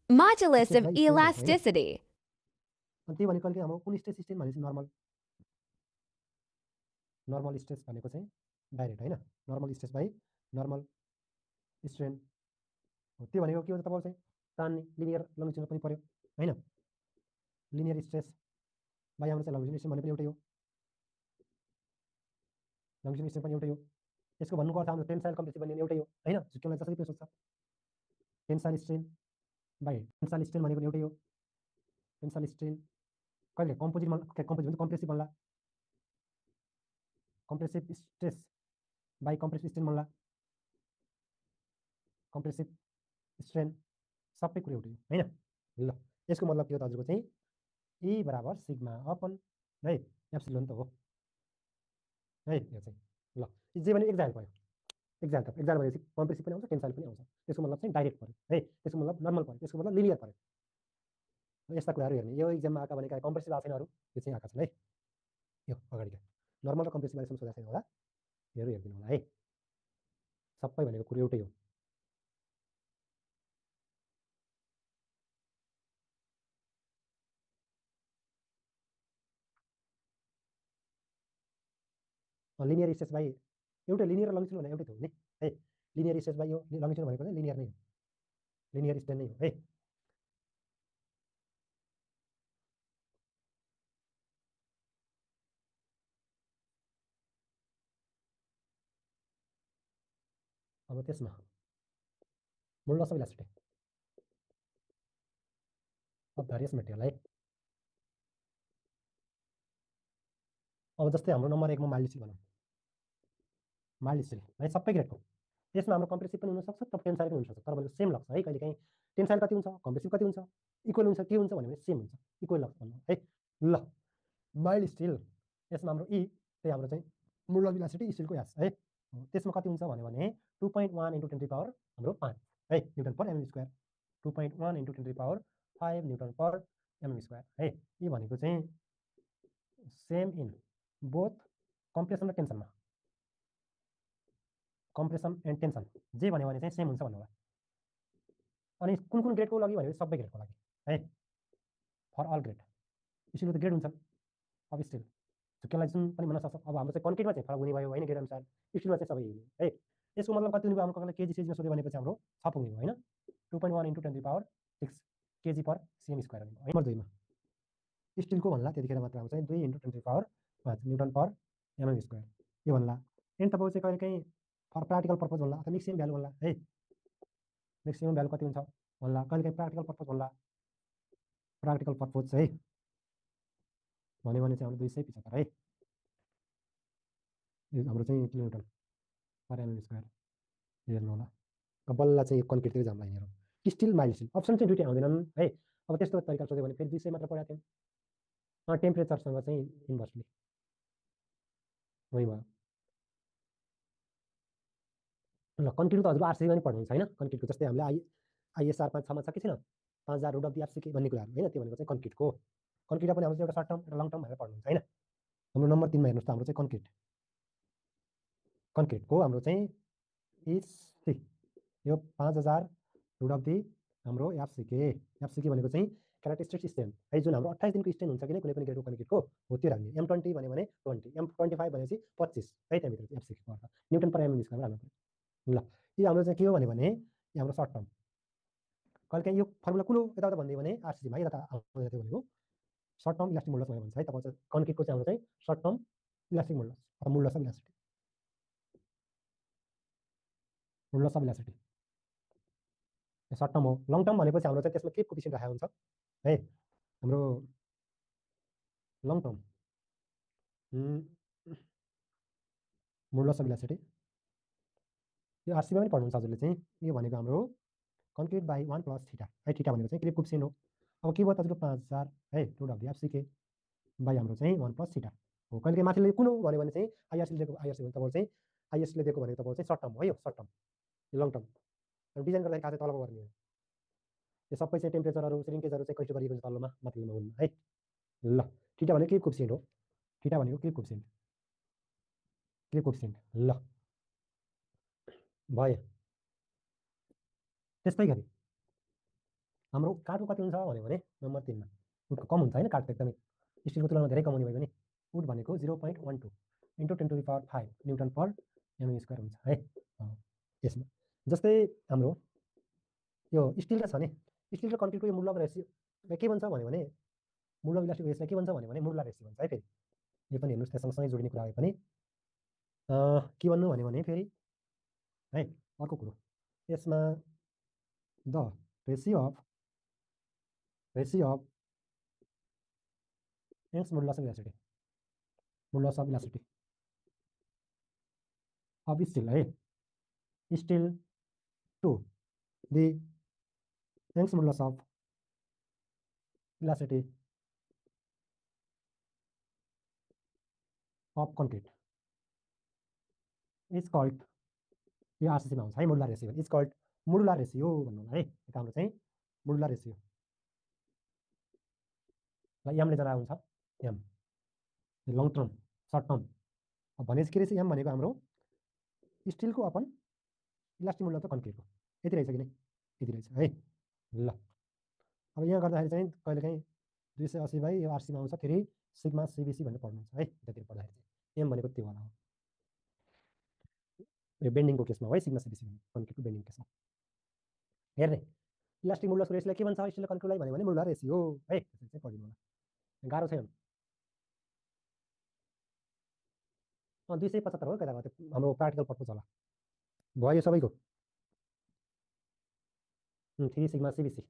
Modulus stress of by strain भन्छ हैन। elasticity. अनि त्यही भनेको कहिले हाम्रो कुन स्ट्रेस स्ट्रेन भनेपछि नर्मल स्ट्रेस भनेको चाहिँ डाइरेक्ट हैन, normal stress by normal strain हो। त्यो भनेको के हो तपाईहरु चाहिँ तान्ने लिनियर लङ्जिट्युडल पनि पर्यो हैन। लिनियर स्ट्रेस बाई हाम्रो चाहिँ लङ्जिट्युडल स्ट्रेन भने पनि एउटै हो, लङ्जिट्युडल स्ट्रेन पनि एउटै हो। यसको भन्नुको अर्थ हाम्रो टेन्साइल कम्प्रेसिभ भन्ने एउटै हो हैन। झुक्क्याउनलाई जसरी पनि सोच्छ tensile strain by tensile strain भनेको एउटै हो। टेन्साइल स्ट्रेन कहिले कम्पोजिट कम्पोजिट भन्छ कम्प्रेसिभ भन्ला, compressive stress by compressive strain भन्ला, कम्प्रेसिभ स्ट्रेन सबै कुरो एउटै हो हैन। ल यसको मतलब के हो त हजुरको चाहिँ E बराबर सिग्मा अपन है एप्सिलोन त हो है। यो चाहिँ ल जे भने एक्जाइल भयो, एक्जाइल भनेपछि कम्प्रेसिभ पनि आउँछ टेन्साइल पनि आउँछ। त्यसको मतलब चाहिँ डाइरेक्ट पर्यो है, त्यसको मतलब नर्मल पर्यो, त्यसको मतलब लिनियर पर्यो। यस्ता कुराहरू हेर्ने यो इक्जाममा आएका भनेका कम्प्रेसिभ आएको छैन अरू, यो चाहिँ आएका छन् है। यो अगाडिका नर्मल र कम्प्रेसिभ बारेसम्म सोधेको छैन होला, योहरू हेरिदिनु होला है। सबै भनेको कुरो एउटै हो। लिनियर स्ट्रेस बाई एउटै लिनियर लङ्जिट्युड भने एउटै त हो नि है। लिनियर स्ट्रेस बाई यो लङ्जिट्युड भनेको चाहिँ लिनियर नै हो, लिनियर स्ट्रेन नै हो है। अब त्यसमा modulus of elasticity of various material है। अब जस्तै हाम्रो नम्बर 1 मा माइल्ड स्टिल भनौँ, माइल्ड स्टिल है सबै ग्रेडको। यसमा हाम्रो कम्प्रेसिभ पनि हुनसक्छ र टेन्साइल पनि हुनसक्छ, तर भनेको सेम लाग्छ है। कहिले काहीँ टेन्साइल कति हुन्छ कम्प्रेसिभ कति हुन्छ इक्वल हुन्छ के हुन्छ भने सेम हुन्छ, इक्वल लाग्छ भन्नु है। ल माइल्ड स्टिल यसमा हाम्रो ई त्यही हाम्रो चाहिँ मोडुलस अफ इलास्टिसिटी स्टिलको यास है। त्यसमा कति हुन्छ भने 2.1 × 10⁻⁵ हाम्रो 5 है न्युटन पर एमएम स्क्वायर, 2.1 × 10⁻⁵ न्युटन पर एमएम स्क्वायर है। यो भनेको चाहिँ सेम इन बोथ कम्प्रेसन र टेन्सनमा, कम्प्रेसन एन्ड टेन्सन जे भन्यो भने चाहिँ सेम हुन्छ भन्नु होला। अनि कुन कुन ग्रेडको लागि भनेपछि सबै ग्रेडको लागि है, फर अल ग्रेड। स्टिलको त ग्रेड हुन्छन्, अब स्टिल झुक्क्याउनलाई जुन पनि भन्न सक्छ। अब हाम्रो चाहिँ कन्क्रिटमा चाहिँ फरक हुने भयो होइन ग्रेड अनुसार, स्टिलमा चाहिँ सबै हुने है। यसको मतलब कति हुने भयो हाम्रो केजी सेजीमा सोध्यो भनेपछि हाम्रो 6 पुग्ने भयो होइन। 2.1 × 10⁻⁶ केजी पर सिएम स्क्वायर हुने भयो। नम्बर 2 मा स्टिलको भन्ला त्यतिखेर मात्र आउँछ 2 × 10⁻⁵ न्युटन पर एमएम स्क्वायर यो भन्ला। एन्ड तपाईँ चाहिँ कहिले काहीँ फर प्र्याक्टिकल पर्पज भन्ला अथवा म्याक्सिमम भ्यालु भन्ला है, म्याक्सिमम भ्यालु कति हुन्छ भन्ला, कहिले काहीँ प्र्याक्टिकल पर्पज भन्ला। प्र्याक्टिकल पर्पज चाहिँ भन्यो भने चाहिँ हाम्रो 275 है, यो हाम्रो चाहिँ किलोमिटर पर एमएम स्क्वायर हेर्नु होला। अब बल्ल चाहिँ कन्क्रिटतिर जाउँला यिनीहरू। स्टिल माइल्ड स्टिल अप्सन चाहिँ दुइटै आउँदैनन् है। अब त्यस्तो तरिका सोध्यो भने फेरि 200 मात्र पढाएको थियौँ, टेम्परेचरसँग चाहिँ इन्भर्सली वही भयो। ल कन्क्रिट त हजुर आरसिबीमा पनि पढ्नुहुन्छ होइन। कन्क्रिटको जस्तै हामीले आइएसआर 5/6 छ कि छैन 5000 रुट अफ दी एफसिके भन्ने कुराहरू होइन, त्यो भनेको चाहिँ कन्क्रिटको। कन्क्रिटमा पनि हाम्रो एउटा सर्ट टर्म एउटा लङ टर्म भनेर पढ्नुहुन्छ होइन। हाम्रो नम्बर 3 मा हेर्नुहोस् त हाम्रो चाहिँ कन्क्रिट, कन्क्रिटको हाम्रो चाहिँ इसी यो 5000 रुट अफ दी हाम्रो एफसिके। एफसिके भनेको चाहिँ क्यारेक्टरिस्टिक स्ट्रेन है, जुन हाम्रो 28 दिनको स्ट्रेन हुन्छ कि कुनै पनि ग्रेडको कन्क्रिटको हो त्यो राख्ने। M20 भन्यो भने 20, M25 भनेपछि 25 है, त्यहाँभित्र एफसिके पर्छ न्युटन पर एमएम स्क्वायर राख्नु। ल यो हाम्रो चाहिँ के हो भने यो हाम्रो सर्ट टर्म। कहिले काहीँ यो फर्मुला कुन हो यताउता भनिदियो भने आरसिसीमा है, यता आउँदैन त्यो भनेको सर्ट टर्म इलास्टिक मोडुलस भनेर भन्छ है। तपाईँ चाहिँ कन्क्रिटको चाहिँ हाम्रो चाहिँ सर्ट टर्म इलास्टिक मोडुलस अथवा modulus of elasticity, modulus of elasticity short term हो। लङ टर्म भनेपछि हाम्रो चाहिँ त्यसमा के कोफिसिएन्ट राखेको हुन्छ है, हाम्रो long term modulus of elasticity यो आरसिबीमा पनि पढ्नुहुन्छ हजुरले चाहिँ। यो भनेको हाम्रो कन्क्रिट बाई 1 + थीटा है, थीटा भनेको चाहिँ क्रिप कोफिसिएन्ट हो। अब के भयो त हजुरको 5000 है रुट अफ दी एफसिके बाई हाम्रो चाहिँ 1 + थीटा हो। कहिले माथिले कुन हो भन्यो भने चाहिँ आइआरसीले दिएको, आइआरसी भने तपाईँ चाहिँ आइएसले दिएको भनेको तपाईँ चाहिँ सर्ट टर्म हो है, यो सर्ट टर्म यो लङ टर्म। डिजाइन गर्दाखेरि कागज तलको गर्ने हो, यो सबै चाहिँ टेम्परेचरहरू श्रिङ्केजहरू चाहिँ कन्सिडर गरिएको हुन्छ तल्लोमा माथिल्लोमा हुनु है। ल थीटा भनेको क्रिप कोफिसिएन्ट हो, थीटा भनेको क्रिप कोफिसिएन्ट, क्रिप कोफिसिएन्ट ल भयो। त्यस्तै गरी हाम्रो काठको कति हुन्छ भन्यो भने नम्बर 3 मा वुडको कम हुन्छ होइन, काठ त एकदमै स्टिलको तुलनामा धेरै कम हुने भयो भने वुड भनेको 0.12 इन्टु 10⁵ न्युटन पर एमएम स्क्वायर हुन्छ है। यसमा जस्तै हाम्रो यो स्टिल र छ नि, स्टिल र कङ्क्रिटको यो मुलक रेसियोलाई के भन्छ भन्यो भने मुलक इलास्टिक रेसियोलाई के भन्छ भन्यो भने मुलर रेसियो भन्छ है। फेरि यो पनि हेर्नुहोस् त सँगसँगै जोडिने कुरा हो पनि के भन्नु भन्यो भने फेरि है अर्को कुरो यसमा the ratio of Young's modulus of elasticity of steel है, steel to the Young's modulus of elasticity of concrete is called, यो आरसिसीमा हुन्छ है modular ratio is called modular ratio भन्नु होला है। यता हाम्रो चाहिँ मोडुलर रेसियो ल एमले जरा हुन्छ M long term short term. अब भनेपछि के रहेछ एम भनेको हाम्रो स्टिलको अपन इलास्टिक मोडुलस अफ कङ्क्रिटको यति रहेछ कि नै यति रहेछ है। ल अब यहाँ गर्दाखेरि चाहिँ कहिलेकाहीँ 280 यो आरसीमा आउँछ, फेरि सिग्मा सिबिसी भनेर पढ्नुहुन्छ है। त्यतिर पढ्दाखेरि चाहिँ एम भनेको त्यो होला हो, यो बेन्डिङको केसमा है सिग्मा सिबिसी कन्क्रिटको बेन्डिङ केसमा हेर्ने इलास्टिक मोडुलसको रेसियोलाई के भन्छ स्टिल कन्क्रिटलाई भन्यो भने मोडुलर रेसियो है। त्यसरी चाहिँ पढिदिनु होला, गाह्रो छैन। 275 हो कता हाम्रो प्र्याक्टिकल पर्पज होला भयो यो सबैको 3 सिग्मा सिबिसी।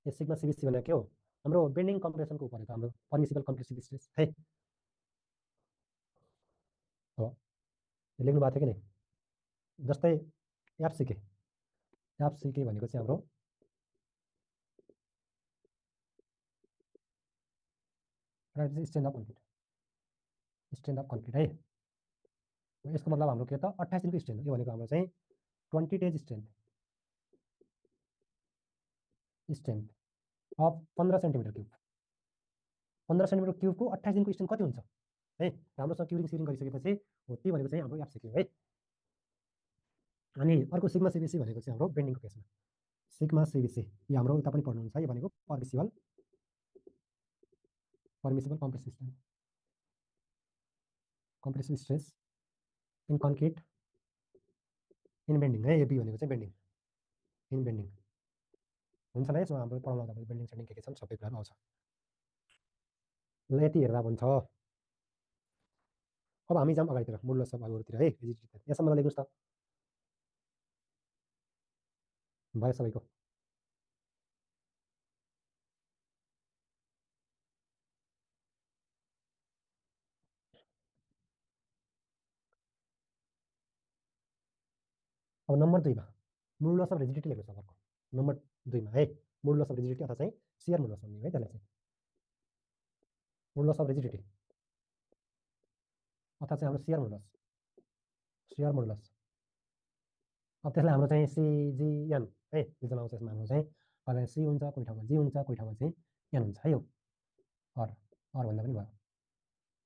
यो सिग्मा सिबिसी भनेको के हो हाम्रो बेन्डिङ कम्प्रेसनको परेको हाम्रो पर्मिसिबल कम्प्रेसिभ स्ट्रेस है। हो लेख्नु भएको थियो कि नै, जस्तै एफसिके भनेको चाहिँ हाम्रो स्ट्रेन्थ अफ कन्क्रिट है। यसको मतलब हाम्रो के त 28 दिनको स्ट्रेन्थ, यो भनेको हाम्रो चाहिँ 20 days strength of 15 centimetre cube, 15 centimetre क्युबको 28 दिनको स्ट्रेन्थ कति हुन्छ है। राम्रोसँग क्युरिङ सिरिङ गरिसकेपछि हो त्यो भनेको चाहिँ हाम्रो एफसिक्यू है। अनि अर्को सिग्मा सिबिसी भनेको चाहिँ हाम्रो बेन्डिङको केसमा सिग्मा सिबिसी यो हाम्रो उता पनि पढ्नुहुन्छ, यो भनेको permissible compressive stress in concrete in bending है। यो बी भनेको चाहिँ बेन्डिङ इन बेन्डिङ हुन्छ नि। यसमा हाम्रो पढाउनु तपाईँ बेन्डिङ सेन्डिङ के छन् सबै कुराहरू आउँछ। ल यति हेर्दा भन्छ। अब हामी जाऊँ अगाडितिर मोडुलस अफ अरूतिर है, यहाँसम्म लेख्नुहोस् त भयो सबैको। अब नम्बर 2 मा मोडुलस अफ रिजिडिटी लेख्नुहोस् अर्को नम्बर 2 मा है, मोडुलस अफ रिजिडिटी अथवा चाहिँ सियर मोडुलस भन्ने है। त्यसलाई चाहिँ मोडुलस अफ रिजिडिटी अथवा चाहिँ हाम्रो सियर मोडुलस। अब त्यसलाई हाम्रो चाहिँ सिजिएन है रिजन आउँछ यसमा। हाम्रो चाहिँ कहिले सी हुन्छ, कोही ठाउँमा जी हुन्छ, कोही ठाउँमा चाहिँ एन हुन्छ है। यो अर भन्दा पनि भयो,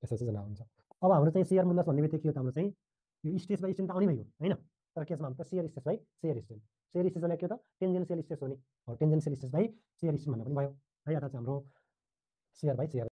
त्यसो चाहिँ जना हुन्छ। अब हाम्रो चाहिँ सियर मोडुलस भन्ने बित्तिकै के हो त हाम्रो चाहिँ यो स्ट्रेस बाई स्ट्रेन त आउने भयो होइन, तर केसमा हाम्रो share stress by shear strain. Share stress भनेको के हो त टेन्जेन्सियल स्ट्रेस हो नि, tangential stress by shear strain भन्ने पनि भयो है। अथवा चाहिँ हाम्रो सियर बाई सियर